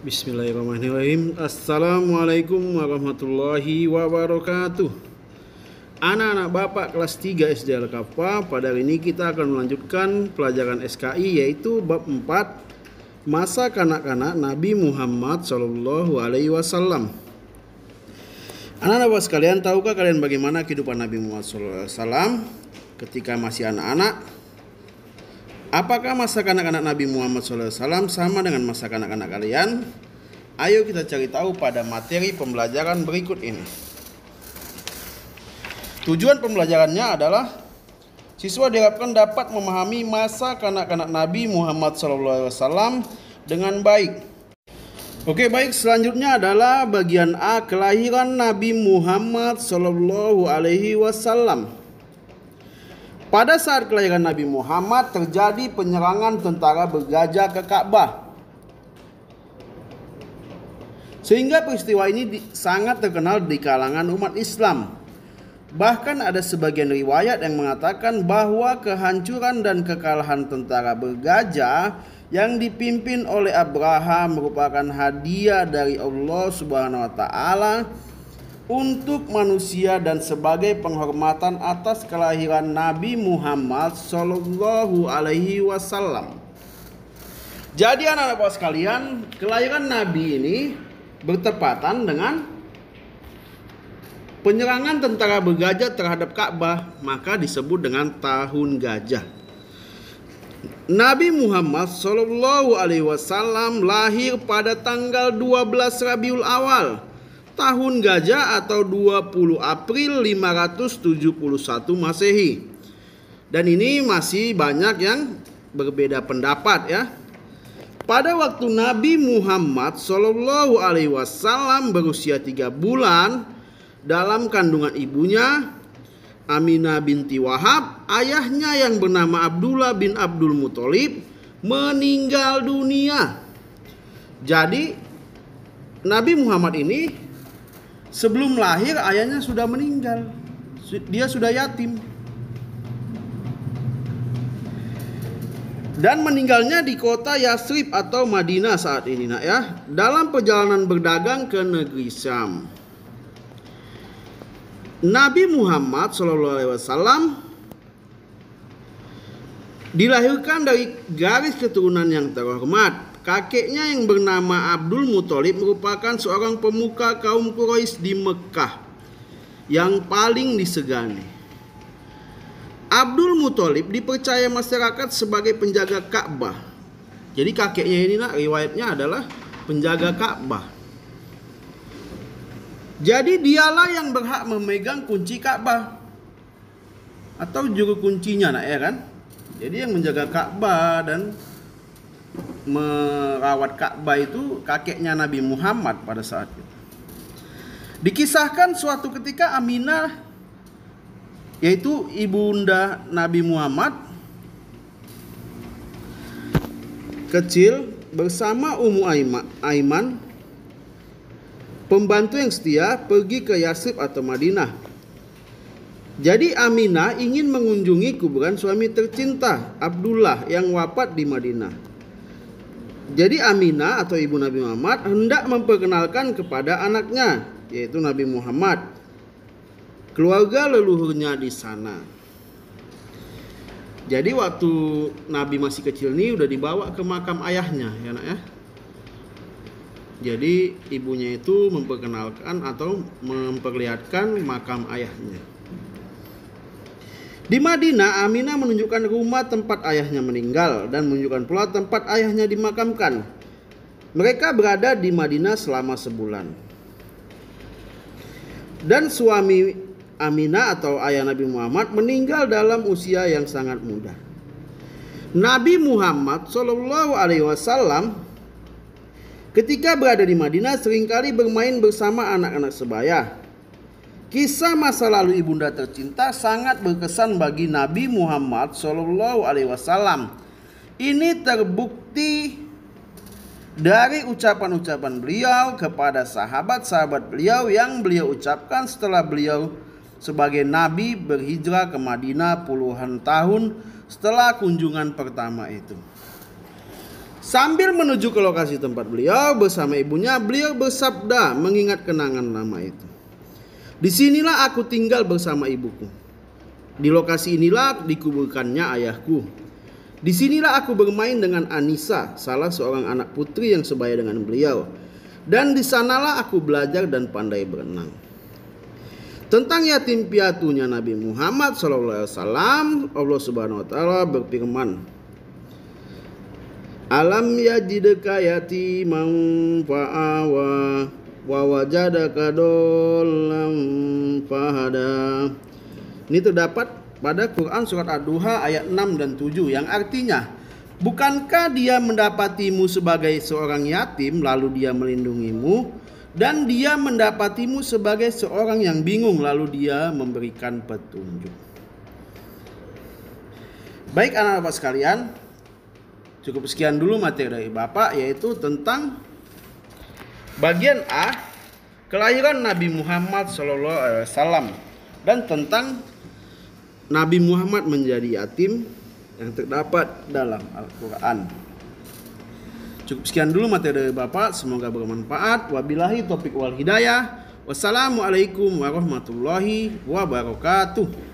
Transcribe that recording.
Bismillahirrahmanirrahim. Assalamualaikum warahmatullahi wabarakatuh. Anak-anak Bapak kelas 3 SD Al-Kafah, pada hari ini kita akan melanjutkan pelajaran SKI yaitu bab 4 masa kanak-kanak Nabi Muhammad Shallallahu Alaihi Wasallam. Anak-anak Bapak sekalian, tahukah kalian bagaimana kehidupan Nabi Muhammad Shallallahu Alaihi Wasallam ketika masih anak-anak? Apakah masa kanak-kanak Nabi Muhammad SAW sama dengan masa kanak-kanak kalian? Ayo kita cari tahu pada materi pembelajaran berikut ini. Tujuan pembelajarannya adalah siswa diharapkan dapat memahami masa kanak-kanak Nabi Muhammad SAW dengan baik. Oke, baik, selanjutnya adalah bagian A, kelahiran Nabi Muhammad SAW. Pada saat kelahiran Nabi Muhammad terjadi penyerangan tentara bergajah ke Ka'bah. Sehingga peristiwa ini sangat terkenal di kalangan umat Islam. Bahkan ada sebagian riwayat yang mengatakan bahwa kehancuran dan kekalahan tentara bergajah yang dipimpin oleh Abraha merupakan hadiah dari Allah Subhanahu wa taala untuk manusia dan sebagai penghormatan atas kelahiran Nabi Muhammad Sallallahu Alaihi Wasallam. Jadi anak-anak Bapak sekalian, kelahiran Nabi ini bertepatan dengan penyerangan tentara bergajah terhadap Ka'bah, maka disebut dengan tahun gajah. Nabi Muhammad Sallallahu Alaihi Wasallam lahir pada tanggal 12 Rabiul Awal tahun gajah atau 20 April 571 Masehi. Dan ini masih banyak yang berbeda pendapat ya. Pada waktu Nabi Muhammad Shallallahu Alaihi Wasallam berusia 3 bulan dalam kandungan ibunya Aminah binti Wahab, ayahnya yang bernama Abdullah bin Abdul Muthalib meninggal dunia. Jadi Nabi Muhammad ini sebelum lahir ayahnya sudah meninggal. Dia sudah yatim. Dan meninggalnya di kota Yasrib atau Madinah saat ini nak ya, dalam perjalanan berdagang ke negeri Syam. Nabi Muhammad SAW dilahirkan dari garis keturunan yang terhormat. Kakeknya yang bernama Abdul Muthalib merupakan seorang pemuka kaum Quraisy di Mekah yang paling disegani. Abdul Muthalib dipercaya masyarakat sebagai penjaga Ka'bah. Jadi kakeknya ini nak, riwayatnya adalah penjaga Ka'bah. Jadi dialah yang berhak memegang kunci Ka'bah atau juru kuncinya nak ya kan. Jadi yang menjaga Ka'bah dan merawat Ka'bah itu kakeknya Nabi Muhammad pada saat itu. Dikisahkan suatu ketika Aminah, yaitu ibunda Nabi Muhammad, kecil bersama Ummu Aiman, pembantu yang setia, pergi ke Yasrib atau Madinah. Jadi Aminah ingin mengunjungi kuburan suami tercinta Abdullah yang wafat di Madinah. Jadi Aminah atau ibu Nabi Muhammad hendak memperkenalkan kepada anaknya, yaitu Nabi Muhammad, keluarga leluhurnya di sana. Jadi waktu Nabi masih kecil ini udah dibawa ke makam ayahnya ya nak ya. Jadi ibunya itu memperkenalkan atau memperlihatkan makam ayahnya. Di Madinah, Aminah menunjukkan rumah tempat ayahnya meninggal dan menunjukkan pula tempat ayahnya dimakamkan. Mereka berada di Madinah selama sebulan. Dan suami Aminah atau ayah Nabi Muhammad meninggal dalam usia yang sangat muda. Nabi Muhammad Shallallahu Alaihi Wasallam ketika berada di Madinah seringkali bermain bersama anak-anak sebaya. Kisah masa lalu ibunda tercinta sangat berkesan bagi Nabi Muhammad Shallallahu Alaihi Wasallam. Ini terbukti dari ucapan-ucapan beliau kepada sahabat-sahabat beliau yang beliau ucapkan setelah beliau sebagai Nabi berhijrah ke Madinah puluhan tahun setelah kunjungan pertama itu. Sambil menuju ke lokasi tempat beliau bersama ibunya, beliau bersabda mengingat kenangan lama itu. Disinilah aku tinggal bersama ibuku. Di lokasi inilah dikuburkannya ayahku. Disinilah aku bermain dengan Anissa, salah seorang anak putri yang sebaya dengan beliau. Dan di sanalah aku belajar dan pandai berenang. Tentang yatim piatunya Nabi Muhammad SAW, Allah Subhanahu wa taala berfirman, Alam yajidka yatiman fa'awa wa wajadaka dollam fahada. Ini terdapat pada Quran surat Ad-Duha ayat 6 dan 7 yang artinya, bukankah dia mendapatimu sebagai seorang yatim lalu dia melindungimu, dan dia mendapatimu sebagai seorang yang bingung lalu dia memberikan petunjuk. Baik anak-anak sekalian, cukup sekian dulu materi dari Bapak, yaitu tentang bagian A, kelahiran Nabi Muhammad SAW, dan tentang Nabi Muhammad menjadi yatim yang terdapat dalam Al-Quran. Cukup sekian dulu materi dari Bapak, semoga bermanfaat. Wabillahi taufiq wal hidayah. Wassalamualaikum warahmatullahi wabarakatuh.